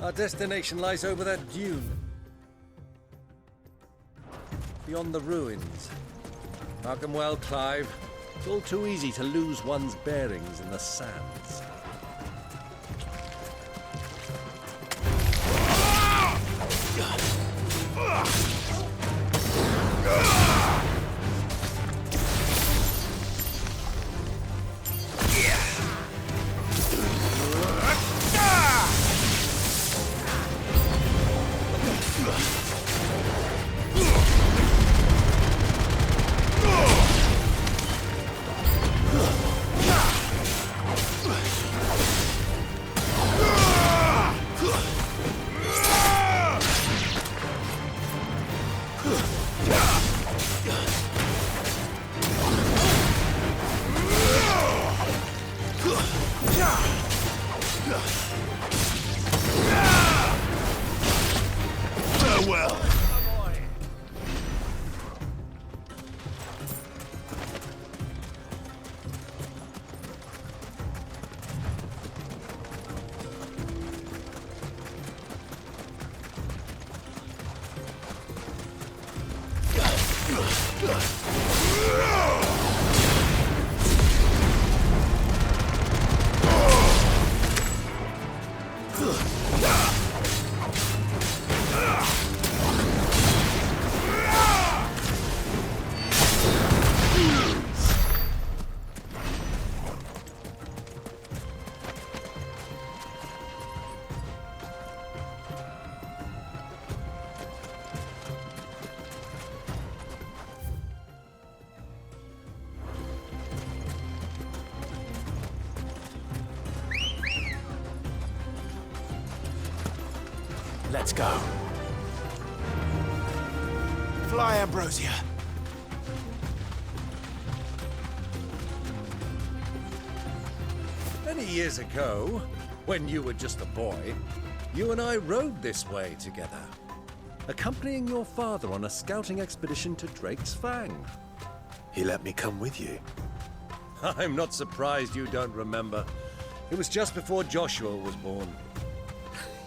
Our destination lies over that dune. Beyond the ruins. Mark 'em well, Clive. It's all too easy to lose one's bearings in the sands. Farewell. Let's go. Fly, Ambrosia. Many years ago, when you were just a boy, you and I rode this way together, accompanying your father on a scouting expedition to Drake's Fang. He let me come with you. I'm not surprised you don't remember. It was just before Joshua was born.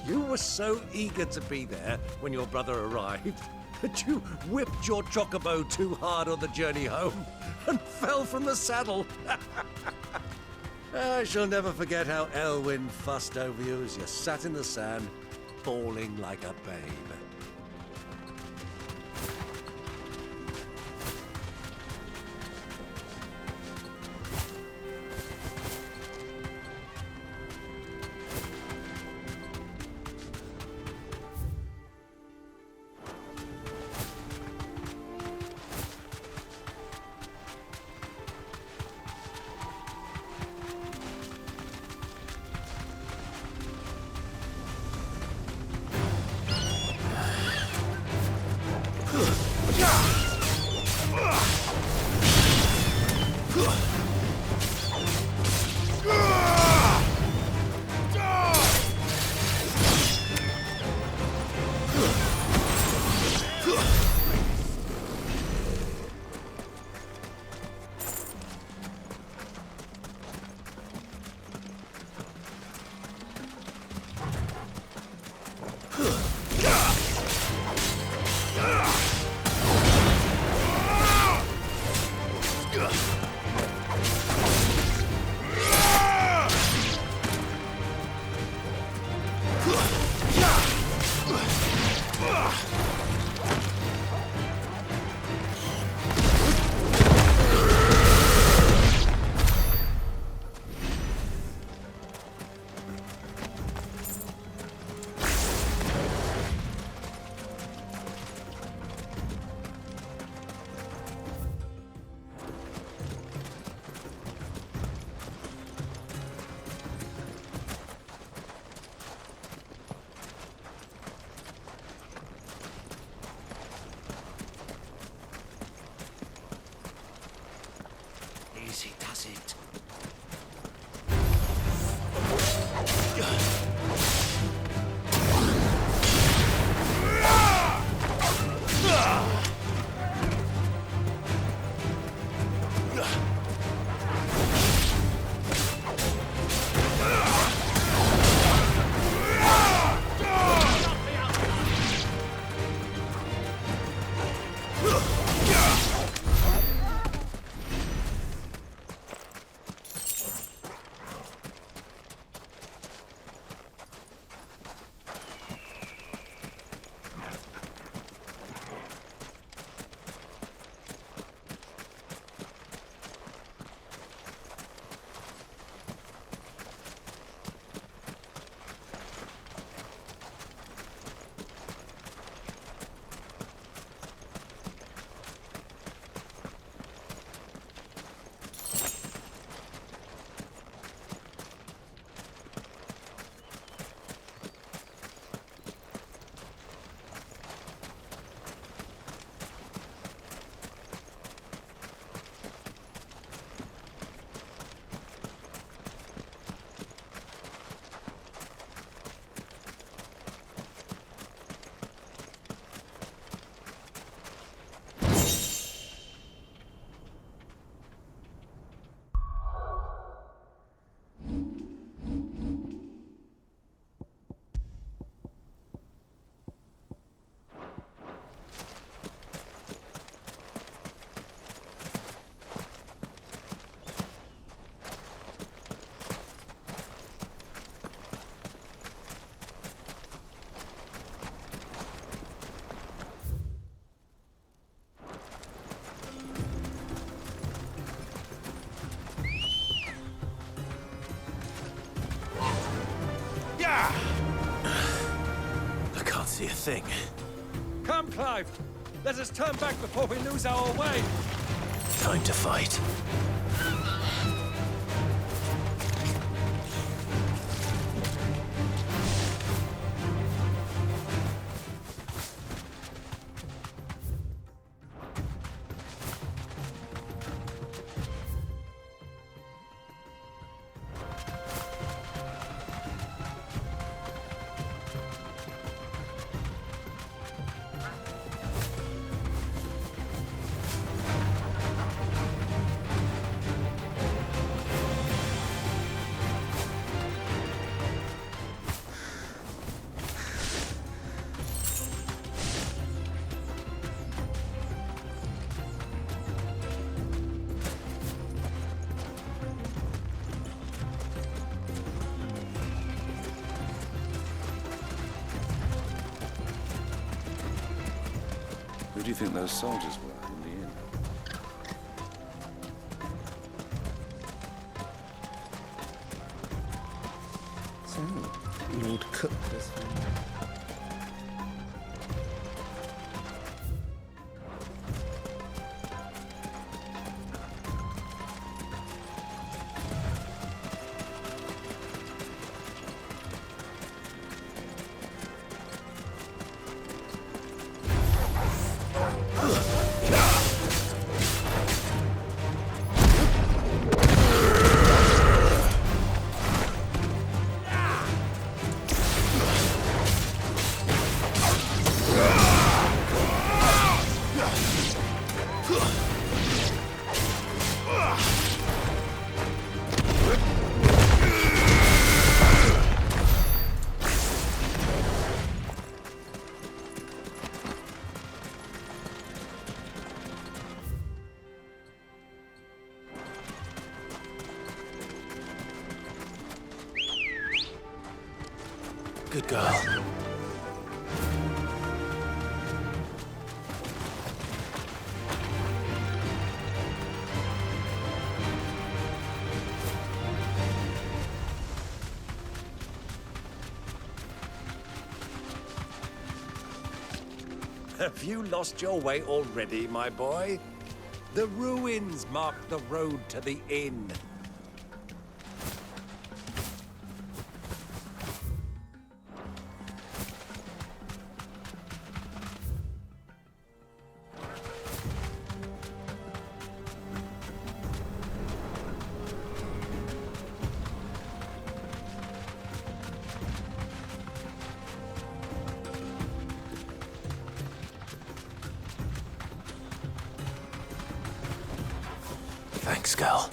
You were so eager to be there when your brother arrived that you whipped your chocobo too hard on the journey home and fell from the saddle. I shall never forget how Elwyn fussed over you as you sat in the sand, bawling like a babe. Easy does it. thing. Come, Clive! Let us turn back before we lose our way! Time to fight. Who do you think those soldiers were in the inn? So, Lord Cook was... Good girl. Have you lost your way already, my boy? The ruins mark the road to the inn. Thanks, girl.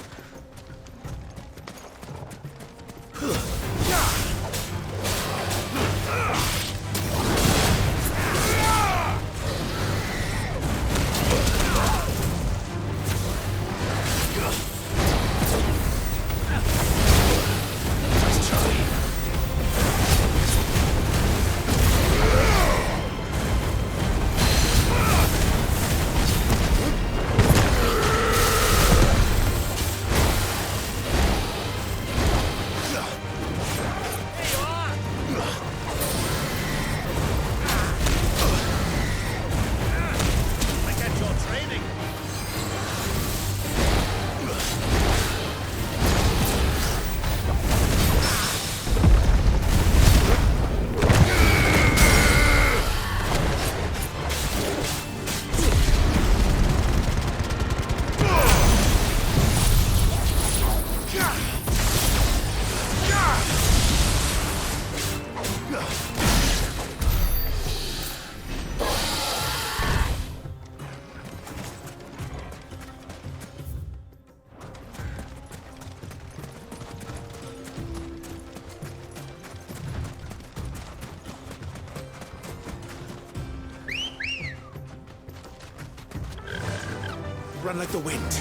Run like the wind.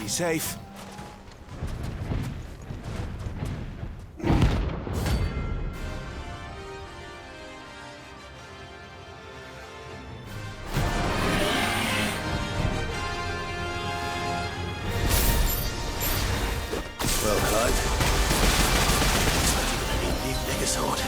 safe. Well, Clyde. Looks like you're gonna need a bigger sword.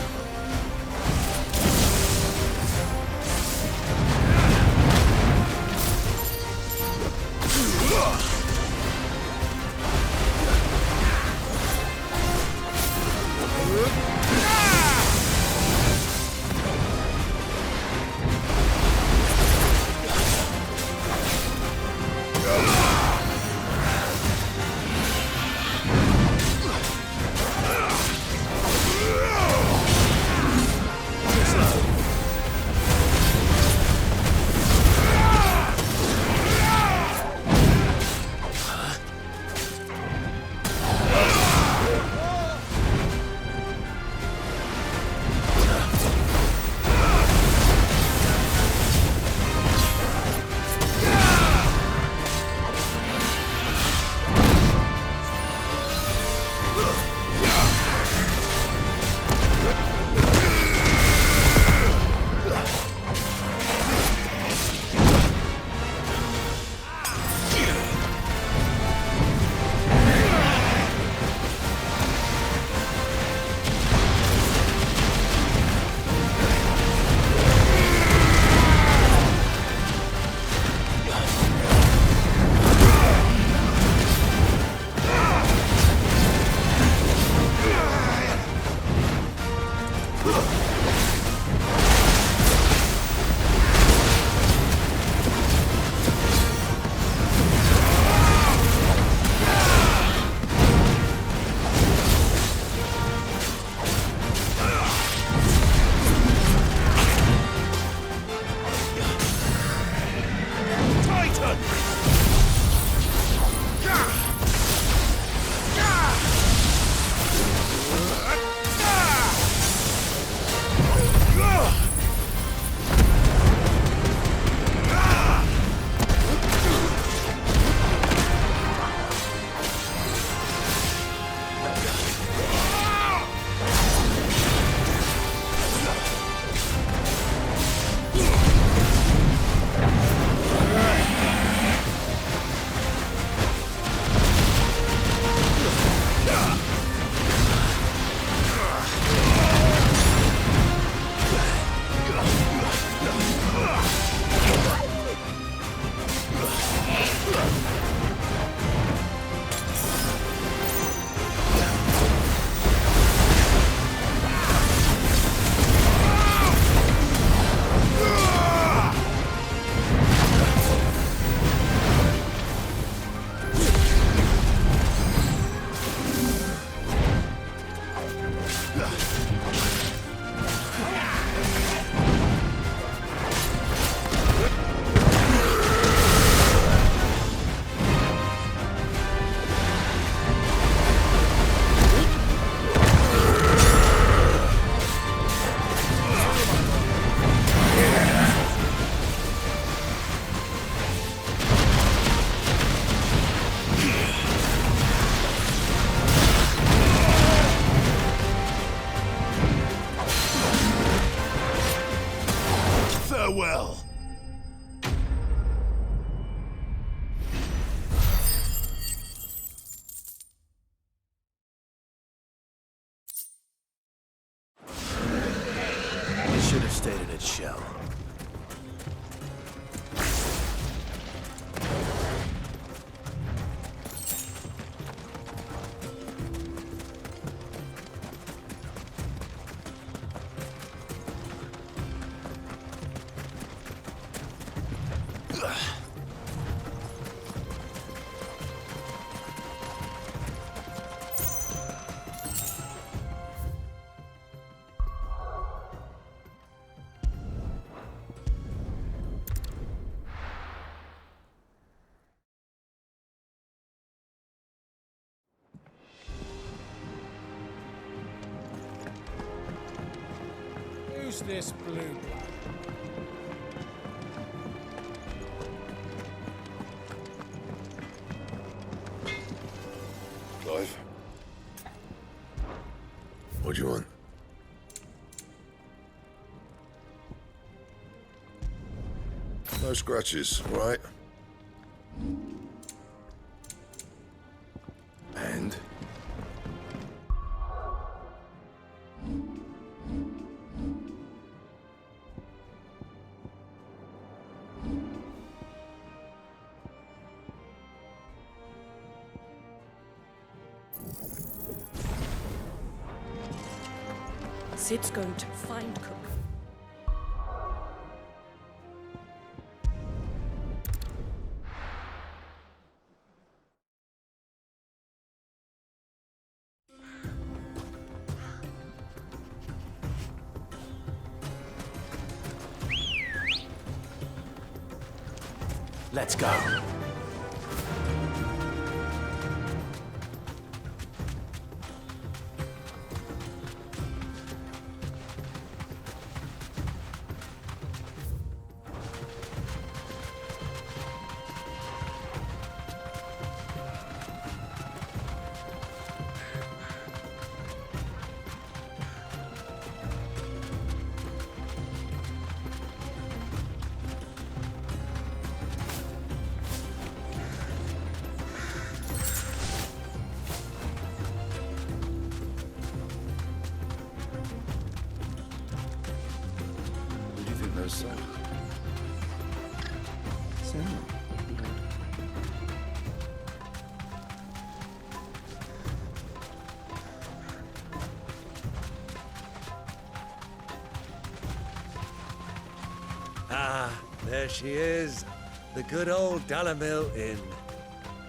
Farewell. It should have stayed in its shell. Who's this blue blood? No scratches, all right? And? Sid's going to find Cook. Let's go. Who do you think those soldiers? Ah, there she is. The good old Dalamil Inn.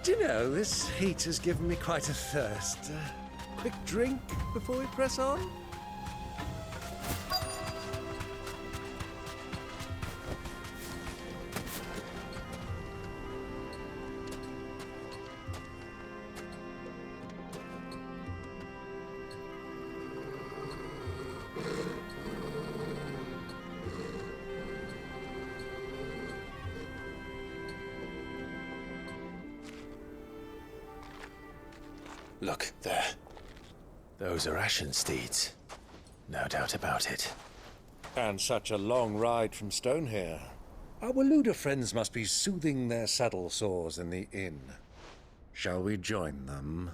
Do you know, this heat has given me quite a thirst. Quick drink before we press on? Look, there. Those are Ashen steeds. No doubt about it. And such a long ride from Stone here. Our Waluda friends must be soothing their saddle sores in the inn. Shall we join them?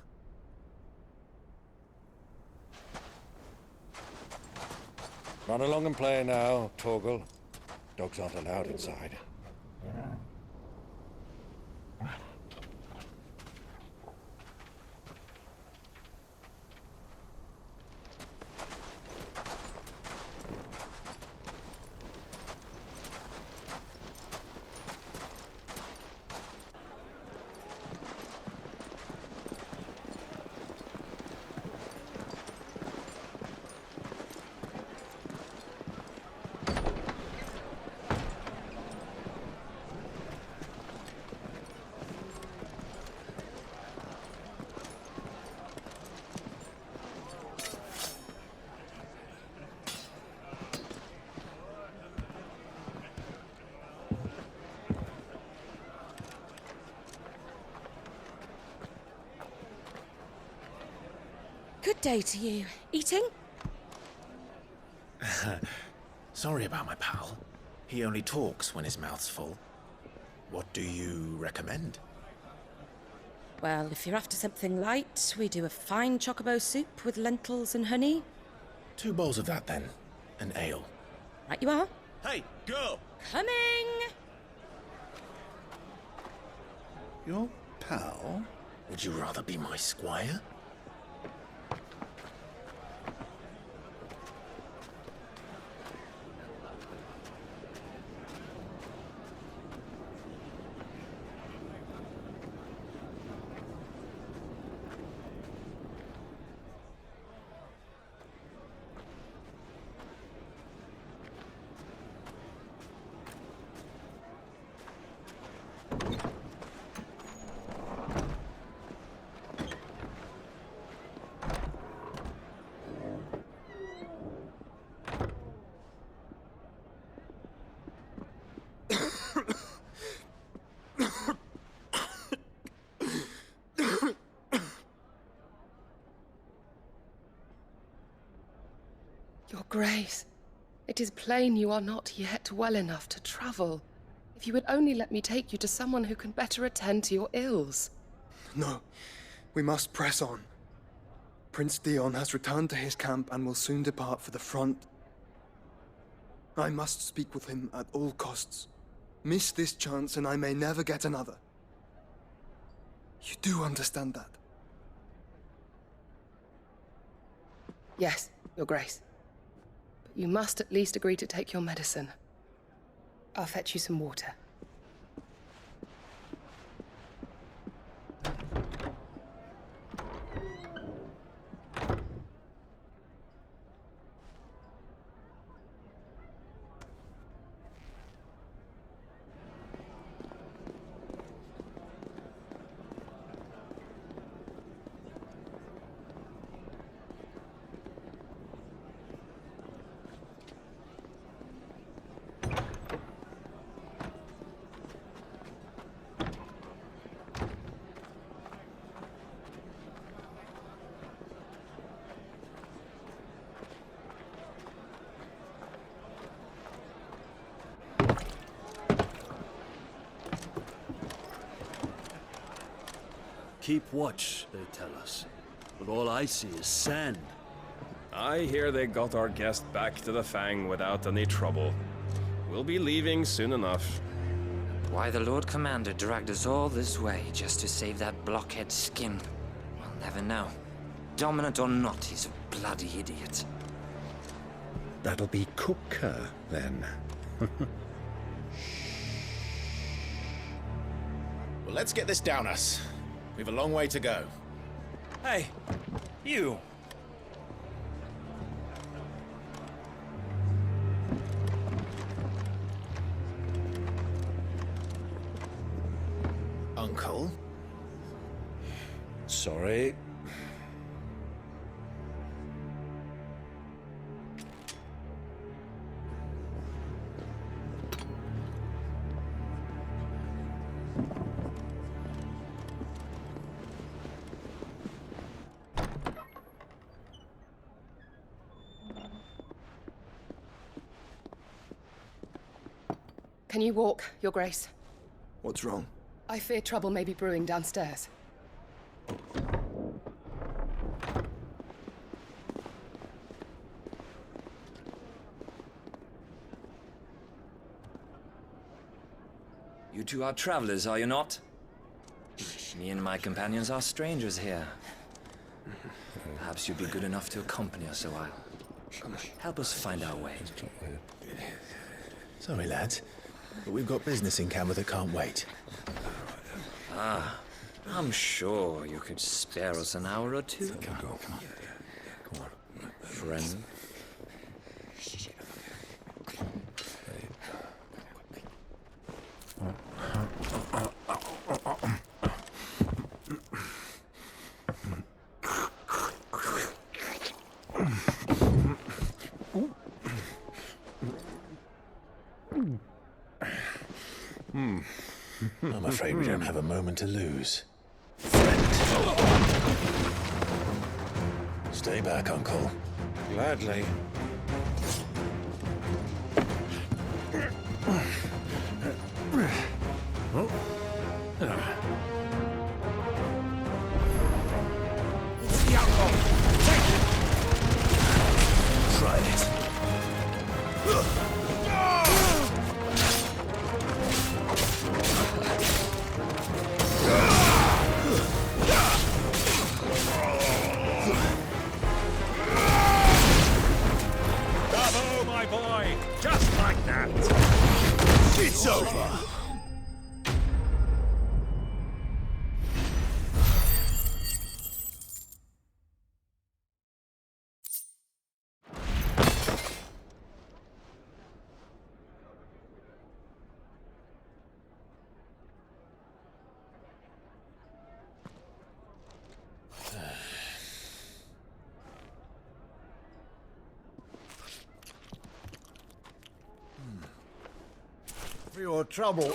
Run along and play now, Torgal. Dogs aren't allowed inside. Good day to you. Eating? Sorry about my pal. He only talks when his mouth's full. What do you recommend? Well, if you're after something light, we do a fine chocobo soup with lentils and honey. 2 bowls of that, then. An ale. Right you are. Hey, girl! Coming! Your pal? Would you rather be my squire? Your Grace, it is plain you are not yet well enough to travel. If you would only let me take you to someone who can better attend to your ills. No, we must press on. Prince Theon has returned to his camp and will soon depart for the front. I must speak with him at all costs. Miss this chance and I may never get another. You do understand that? Yes, Your Grace. But you must at least agree to take your medicine. I'll fetch you some water. Keep watch, they tell us. But all I see is sand. I hear they got our guest back to the Fang without any trouble. We'll be leaving soon enough. Why the Lord Commander dragged us all this way just to save that blockhead skin, we'll never know. Dominant or not, he's a bloody idiot. That'll be Cooker, then. Well, let's get this down us. We've a long way to go. Hey, you. Uncle? Sorry. Can you walk, Your Grace? What's wrong? I fear trouble may be brewing downstairs. You two are travelers, are you not? Me and my companions are strangers here. Perhaps you'd be good enough to accompany us a while. Help us find our way. Sorry, lads, but we've got business in camera that can't wait. I'm sure you could spare us an hour or two. Come on. Friend. I'm afraid we don't have a moment to lose. Stay back, Uncle. Gladly. It's the outlaw. Take it! Try it. Bravo, my boy! Just like that! It's over. For your trouble.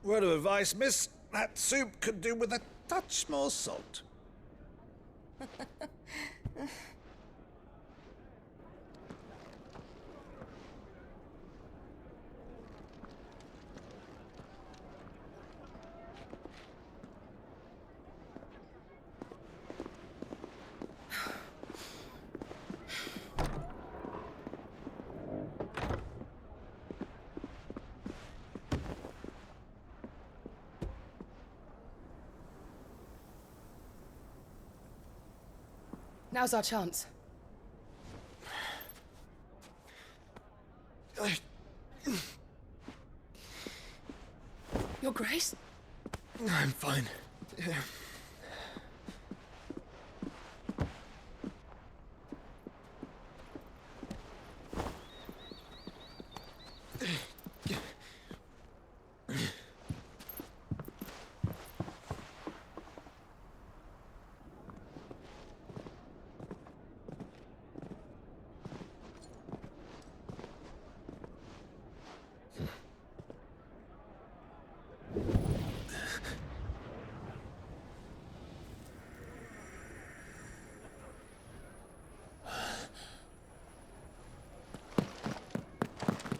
Word of advice, miss. That soup could do with a touch more salt. Now's our chance. Your Grace? I'm fine. Yeah.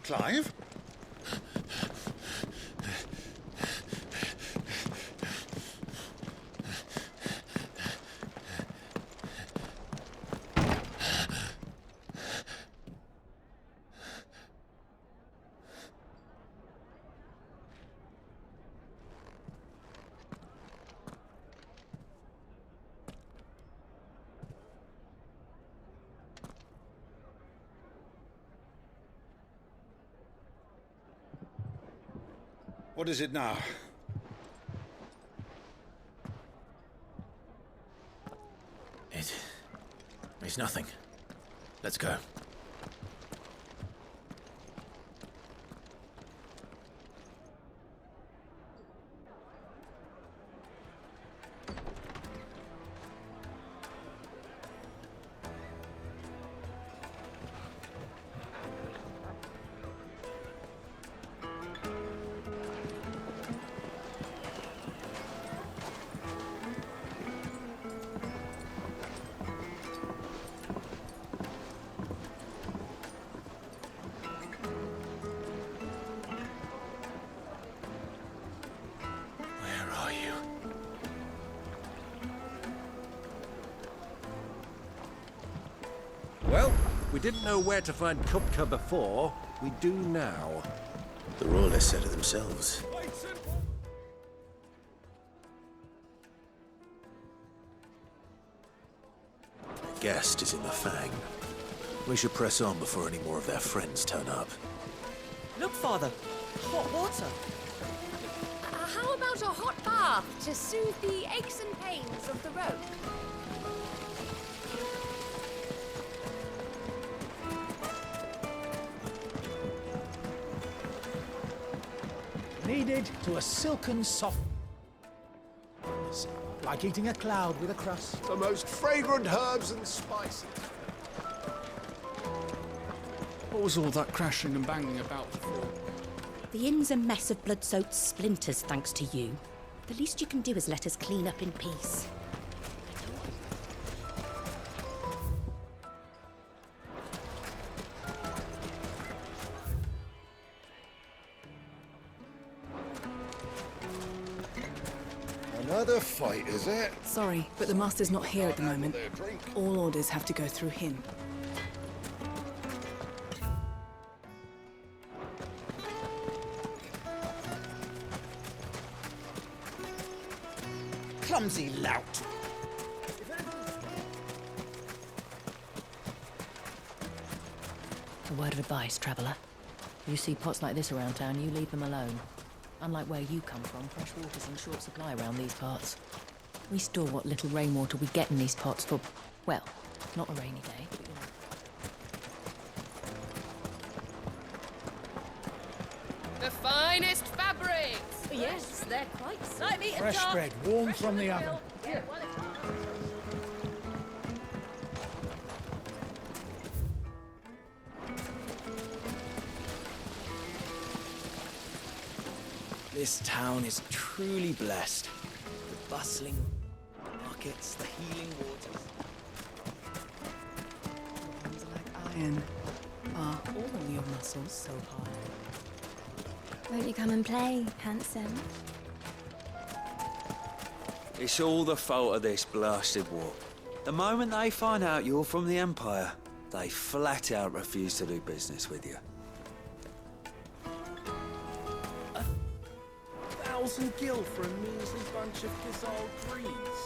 Clive? What is it now? It's nothing. Let's go. Well, we didn't know where to find Kupka before. We do now. The royalists said it themselves. The guest is in the Fang. We should press on before any more of their friends turn up. Look, Father. Hot water. How about a hot bath to soothe the aches and pains of the road? Kneaded to a silken soft... like eating a cloud with a crust. The most fragrant herbs and spices. What was all that crashing and banging about before? The inn's a mess of blood-soaked splinters, thanks to you. The least you can do is let us clean up in peace. Another fight, is it? Sorry, but the Master's not here at the moment. All orders have to go through him. Clumsy lout. A word of advice, traveller. You see pots like this around town, you leave them alone. Unlike where you come from, fresh water's in short supply around these parts. We store what little rainwater we get in these pots for, well, not a rainy day, but you know. The finest fabrics! Yes, they're quite slightly Fresh bread, warm from the oven. This town is truly blessed. The bustling markets, the healing waters. Things like iron are all your muscles so hard. Won't you come and play, handsome? It's all the fault of this blasted war. The moment they find out you're from the Empire, they flat out refuse to do business with you. 1,000 gil for a measly bunch of Gazal greens.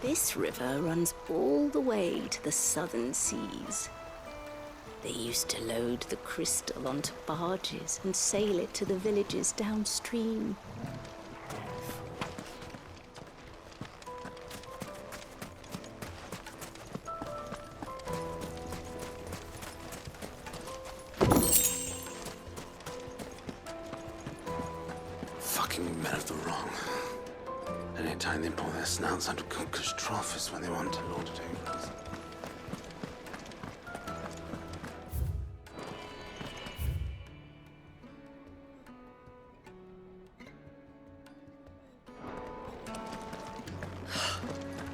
This river runs all the way to the southern seas. They used to load the crystal onto barges and sail it to the villages downstream. Fucking men of the wrong. Anytime they pull their snouts out of cookers' trough is when they want to lord it over us.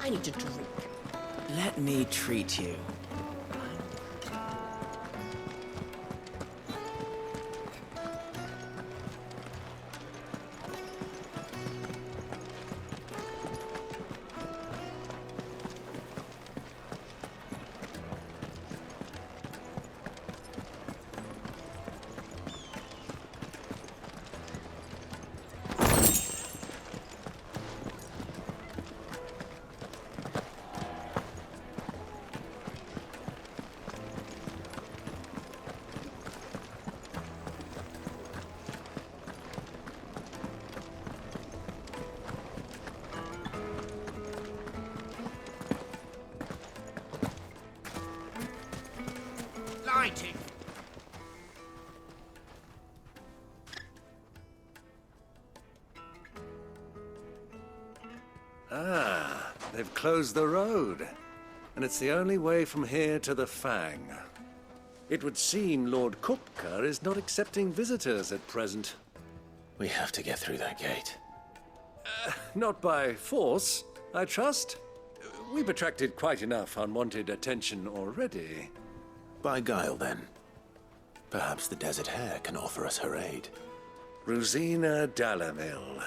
I need a drink. Let me treat you. Lighting. Ah, they've closed the road. And it's the only way from here to the Fang. It would seem Lord Kupka is not accepting visitors at present. We have to get through that gate. Not by force, I trust. We've attracted quite enough unwanted attention already. By guile, then. Perhaps the Desert Hare can offer us her aid. Rosina Dalamil,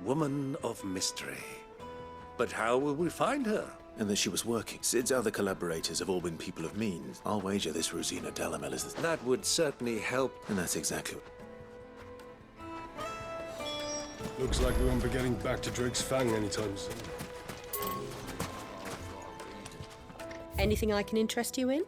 woman of mystery. But how will we find her? And that she was working. Sid's other collaborators have all been people of means. I'll wager this Rosina Dalamil is the... That would certainly help. And that's exactly... Looks like we won't be getting back to Drake's Fang anytime soon. Anything I can interest you in?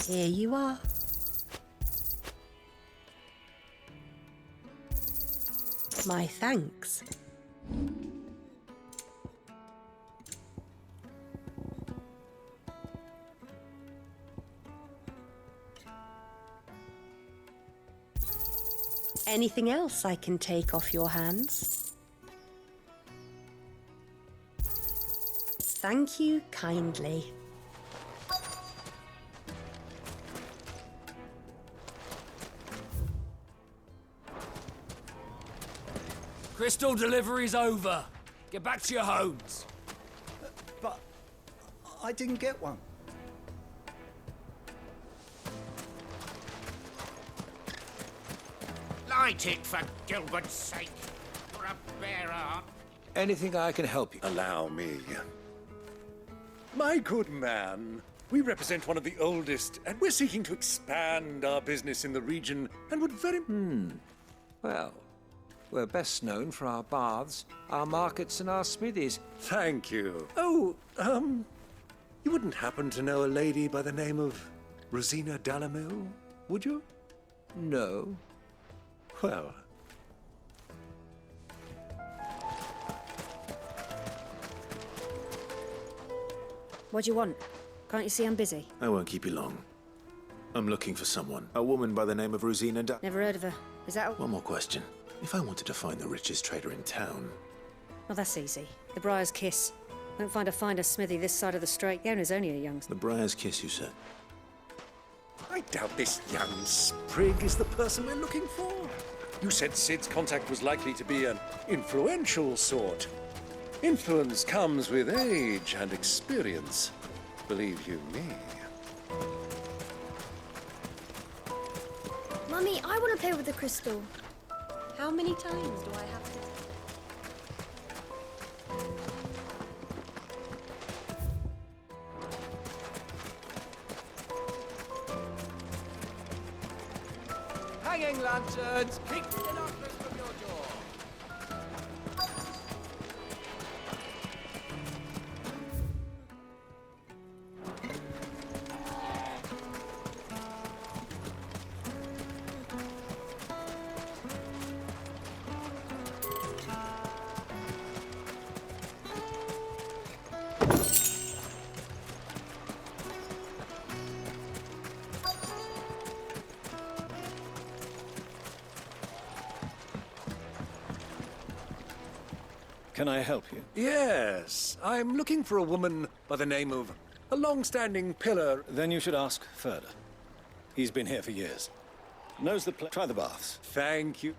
Here you are. My thanks. Anything else I can take off your hands? Thank you kindly. Crystal delivery's over. Get back to your homes. But I didn't get one. Light it, for Gilbert's sake. For a bearer. Anything I can help you? Allow me. My good man, we represent one of the oldest, and we're seeking to expand our business in the region, and would very... Well, we're best known for our baths, our markets, and our smithies. Thank you. Oh, you wouldn't happen to know a lady by the name of Rosina Dalamil, would you? No. Well... What do you want? Can't you see I'm busy? I won't keep you long. I'm looking for someone. A woman by the name of Rosina Never heard of her. Is that... One more question. If I wanted to find the richest trader in town... Well, that's easy. The Briar's Kiss. Won't find a finer smithy this side of the strait. The owner's only a youngster. The Briar's Kiss, you said? I doubt this young sprig is the person we're looking for. You said Sid's contact was likely to be an influential sort. Influence comes with age and experience. Believe you me. Mummy, I want to play with the crystal. How many times do I have to... Hanging lanterns, keep the darkness from your door. Can I help you? Yes, I'm looking for a woman by the name of a long-standing pillar. Then you should ask Ferda. He's been here for years. Knows the Try the baths. Thank you.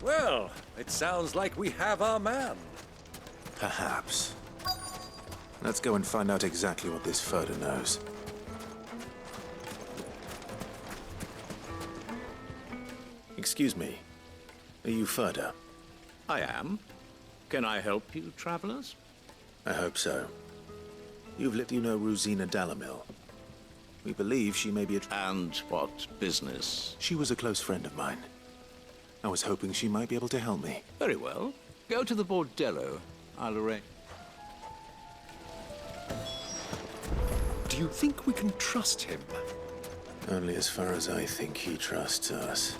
Well, it sounds like we have our man. Perhaps. Let's go and find out exactly what this Ferda knows. Excuse me. Are you Ferda? I am. Can I help you, travelers? I hope so. You know Rosina Dalamil. We believe she may be a... And what business? She was a close friend of mine. I was hoping she might be able to help me. Very well. Go to the bordello. I'll arrange. Do you think we can trust him? Only as far as I think he trusts us.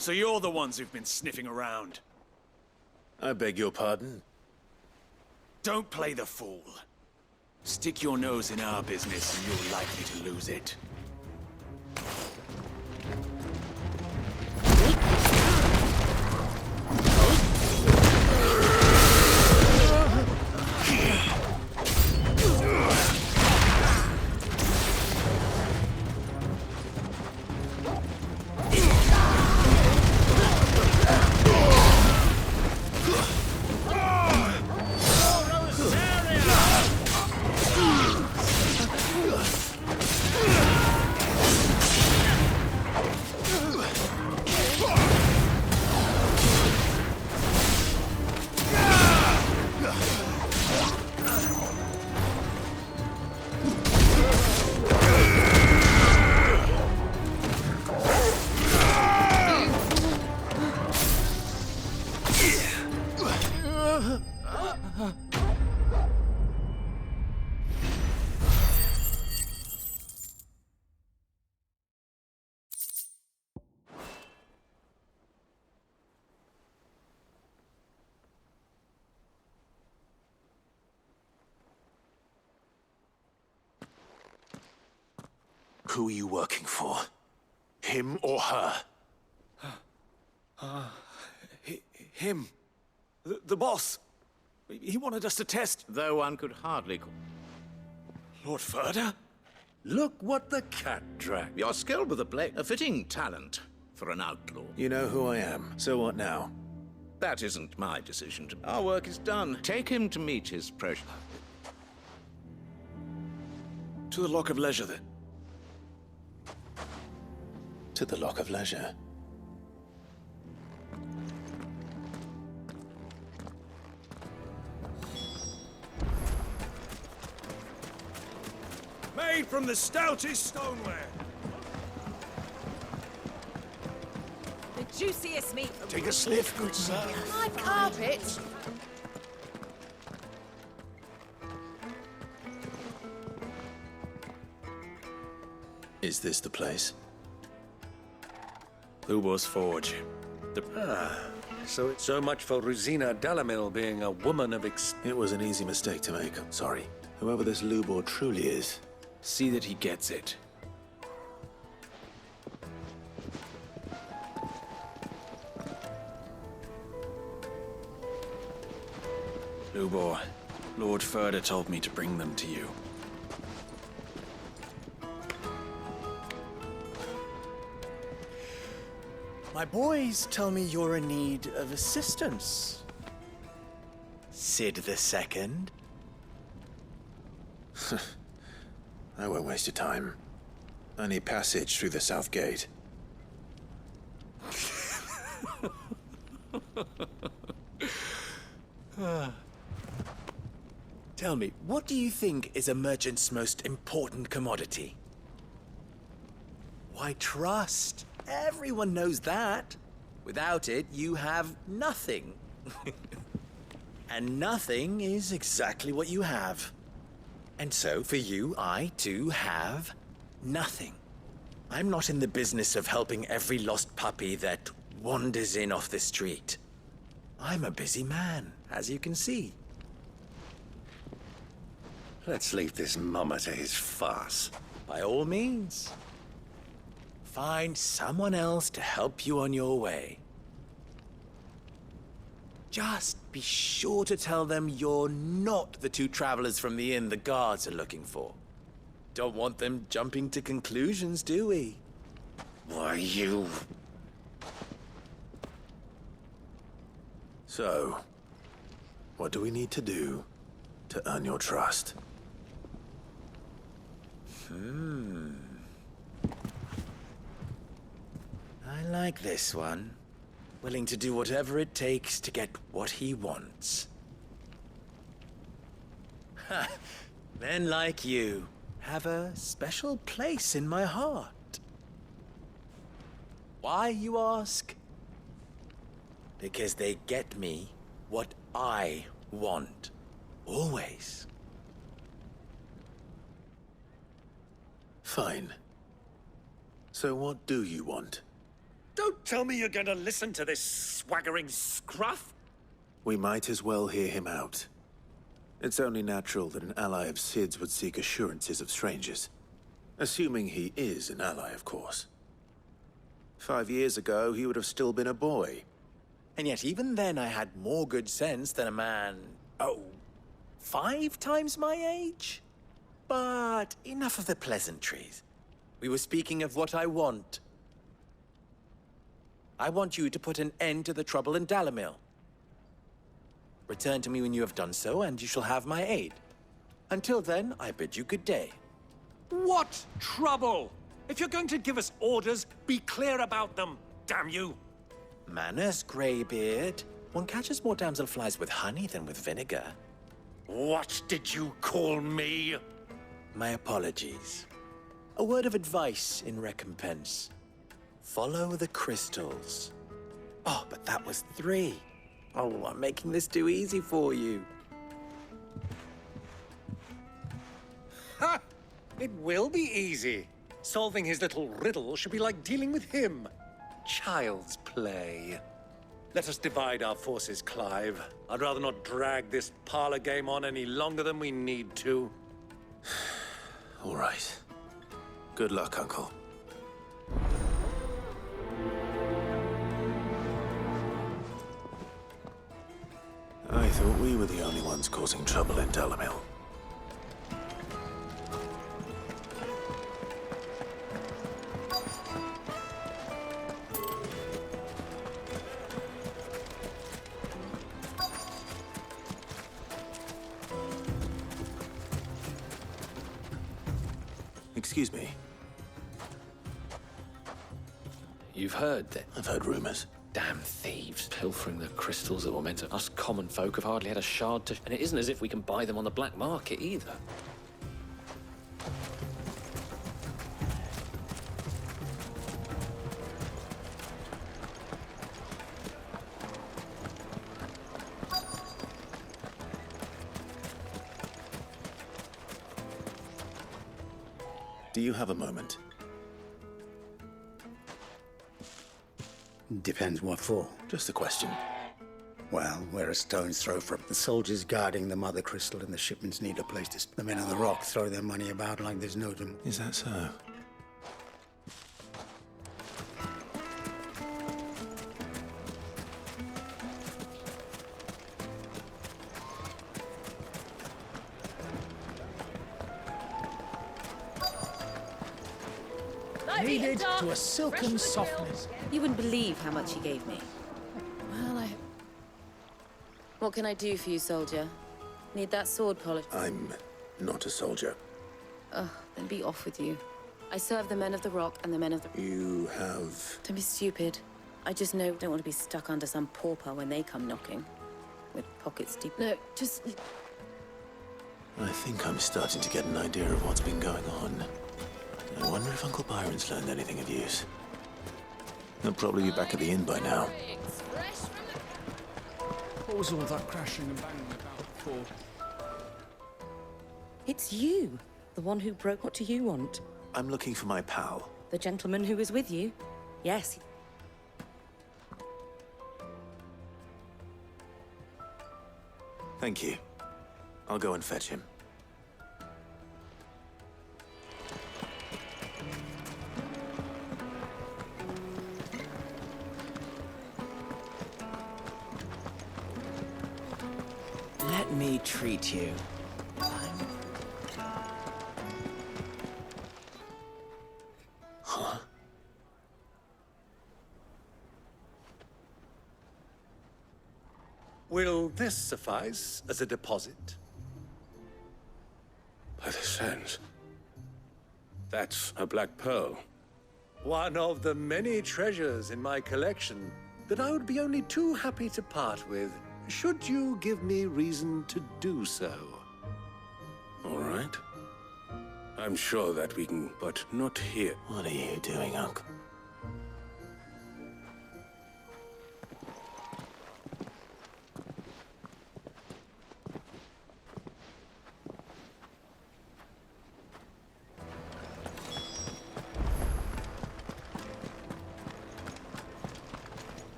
So you're the ones who've been sniffing around. I beg your pardon? Don't play the fool. Stick your nose in our business and you're likely to lose it. Who are you working for? Him or her? Him. The boss. He wanted us to test. Though one could hardly call... Lord Ferda? Look what the cat dragged. You're skilled with a blade. A fitting talent for an outlaw. You know who I am. So what now? That isn't my decision. Our work is done. Take him to meet his precious... To the Lock of Leisure, then. To the Lock of Leisure. Made from the stoutest stoneware. The juiciest meat. Take a sniff, good sir. My carpet. Is this the place? Lubo's Forge. So it's so much for Rosina Dalamil being a woman of It was an easy mistake to make. I'm sorry. Whoever this Lubor truly is. See that he gets it. Lubor, Lord Ferda told me to bring them to you. My boys tell me you're in need of assistance. Sid the Second? I won't waste your time. I need passage through the south gate. Tell me, what do you think is a merchant's most important commodity? Why, trust. Everyone knows that. Without it, you have nothing. And nothing is exactly what you have. And so, for you, I, too, have nothing. I'm not in the business of helping every lost puppy that wanders in off the street. I'm a busy man, as you can see. Let's leave this mummer to his farce. By all means. Find someone else to help you on your way. Just be sure to tell them you're not the two travelers from the inn the guards are looking for. Don't want them jumping to conclusions, do we? Why, you... So, what do we need to do to earn your trust? I like this one. Willing to do whatever it takes to get what he wants. Ha! Men like you have a special place in my heart. Why, you ask? Because they get me what I want. Always. Fine. So what do you want? Don't tell me you're going to listen to this swaggering scruff! We might as well hear him out. It's only natural that an ally of Sid's would seek assurances of strangers. Assuming he is an ally, of course. 5 years ago, he would have still been a boy. And yet even then I had more good sense than a man, 5 times my age? But enough of the pleasantries. We were speaking of what I want. I want you to put an end to the trouble in Dalamil. Return to me when you have done so, and you shall have my aid. Until then, I bid you good day. What trouble? If you're going to give us orders, be clear about them, damn you! Manners, Greybeard. One catches more damselflies with honey than with vinegar. What did you call me? My apologies. A word of advice in recompense. Follow the crystals. Oh, but that was 3. Oh, I'm making this too easy for you. Ha! It will be easy. Solving his little riddle should be like dealing with him. Child's play. Let us divide our forces, Clive. I'd rather not drag this parlor game on any longer than we need to. All right. Good luck, Uncle. I thought we were the only ones causing trouble in Dalamil. Excuse me. You've heard that? I've heard rumors. Damn thieves pilfering the crystals that were meant to us common folk have hardly had a shard to... And it isn't as if we can buy them on the black market either. Do you have a moment? Depends what for. Just a question. Well, we're a stone's throw from the soldiers guarding the mother crystal, and the shipments need a place to... The men on the rock throw their money about like there's no tomorrow. Is that so? kneaded to a silken softness. You wouldn't believe how much he gave me. Well, what can I do for you, soldier? Need that sword polish? I'm not a soldier. Oh, then be off with you. I serve the men of the Rock and the men of the... You have... Don't be stupid. I just don't want to be stuck under some pauper when they come knocking. With pockets deep... No, just... I think I'm starting to get an idea of what's been going on. I wonder if Uncle Byron's learned anything of use. He'll probably be back at the inn by now. What was all that crashing and banging about before? It's you. The one who broke. What do you want? I'm looking for my pal. The gentleman who was with you? Yes. Thank you. I'll go and fetch him. Let me treat you. Huh? Will this suffice as a deposit? By the sands. That's a black pearl. One of the many treasures in my collection that I would be only too happy to part with, should you give me reason to do so. All right. I'm sure that we can, but not here. What are you doing, Uncle?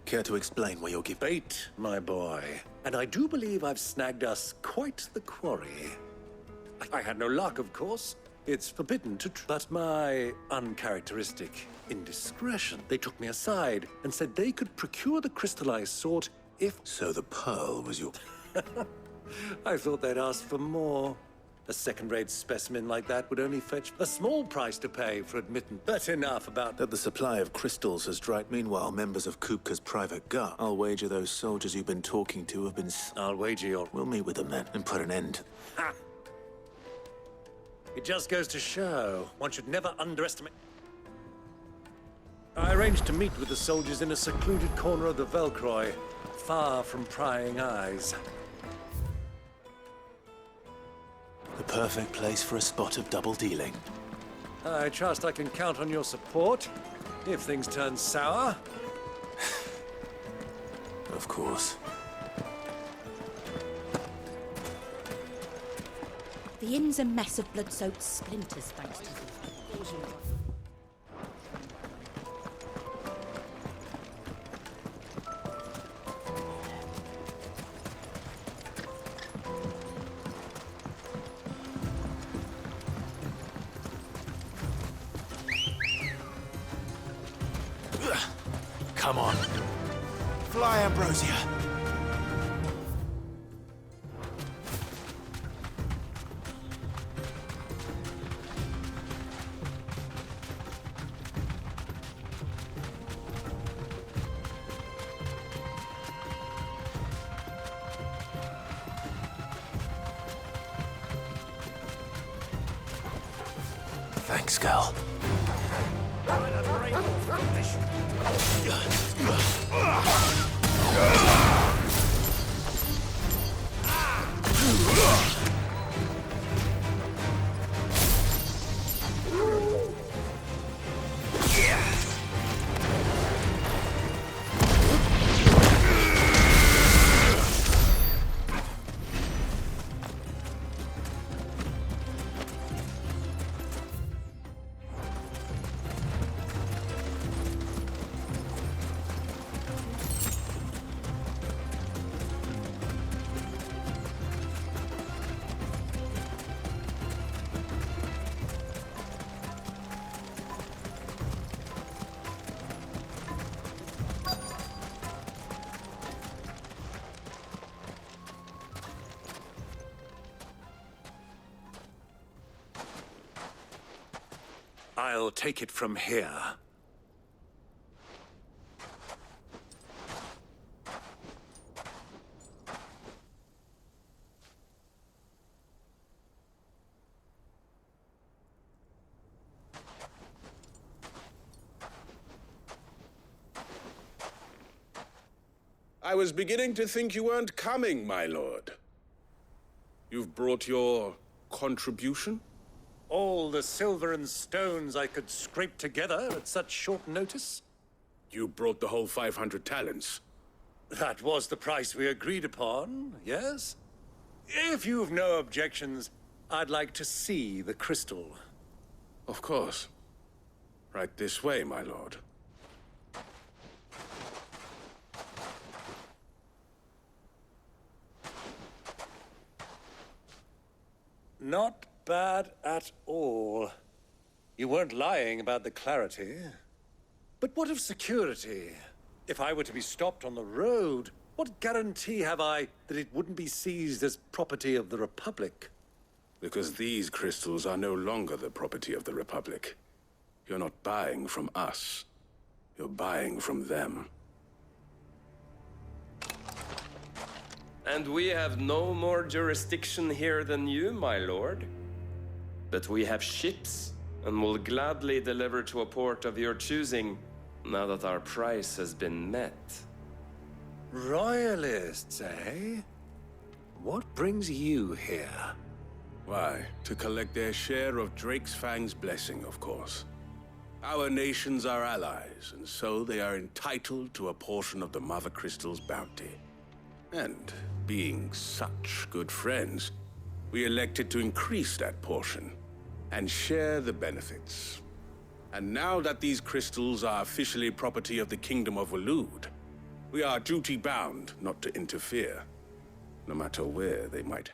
Care to explain where you're giving? Bait, my boy. And I do believe I've snagged us quite the quarry. I had no luck, of course. It's forbidden to but my uncharacteristic indiscretion. They took me aside and said they could procure the crystallized sword if... So the pearl was your... I thought they'd ask for more. A second-rate specimen like that would only fetch a small price to pay for admittance. But enough about... That the supply of crystals has dried. Meanwhile, members of Kupka's private guard. I'll wager those soldiers you've been talking to have been... I'll wager you're... We'll meet with them then and put an end. Ha! It just goes to show one should never underestimate... I arranged to meet with the soldiers in a secluded corner of the Velcroy, far from prying eyes. The perfect place for a spot of double dealing. I trust I can count on your support if things turn sour. Of course. The inn's a mess of blood-soaked splinters, thanks to you. Come on. Fly, Ambrosia. Thanks, girl. I'll take it from here. I was beginning to think you weren't coming, my lord. You've brought your contribution? All the silver and stones I could scrape together at such short notice? You brought the whole 500 talents. That was the price we agreed upon, yes? If you've no objections, I'd like to see the crystal. Of course. Right this way, my lord. Not bad at all. You weren't lying about the clarity. But what of security? If I were to be stopped on the road, what guarantee have I that it wouldn't be seized as property of the Republic? Because these crystals are no longer the property of the Republic. You're not buying from us. You're buying from them. And we have no more jurisdiction here than you, my lord. But we have ships, and will gladly deliver to a port of your choosing, now that our price has been met. Royalists, eh? What brings you here? Why, to collect their share of Drake's Fang's blessing, of course. Our nations are allies, and so they are entitled to a portion of the Mother Crystal's bounty. And being such good friends, we elected to increase that portion and share the benefits. And now that these crystals are officially property of the Kingdom of Waloed, we are duty-bound not to interfere, no matter where they might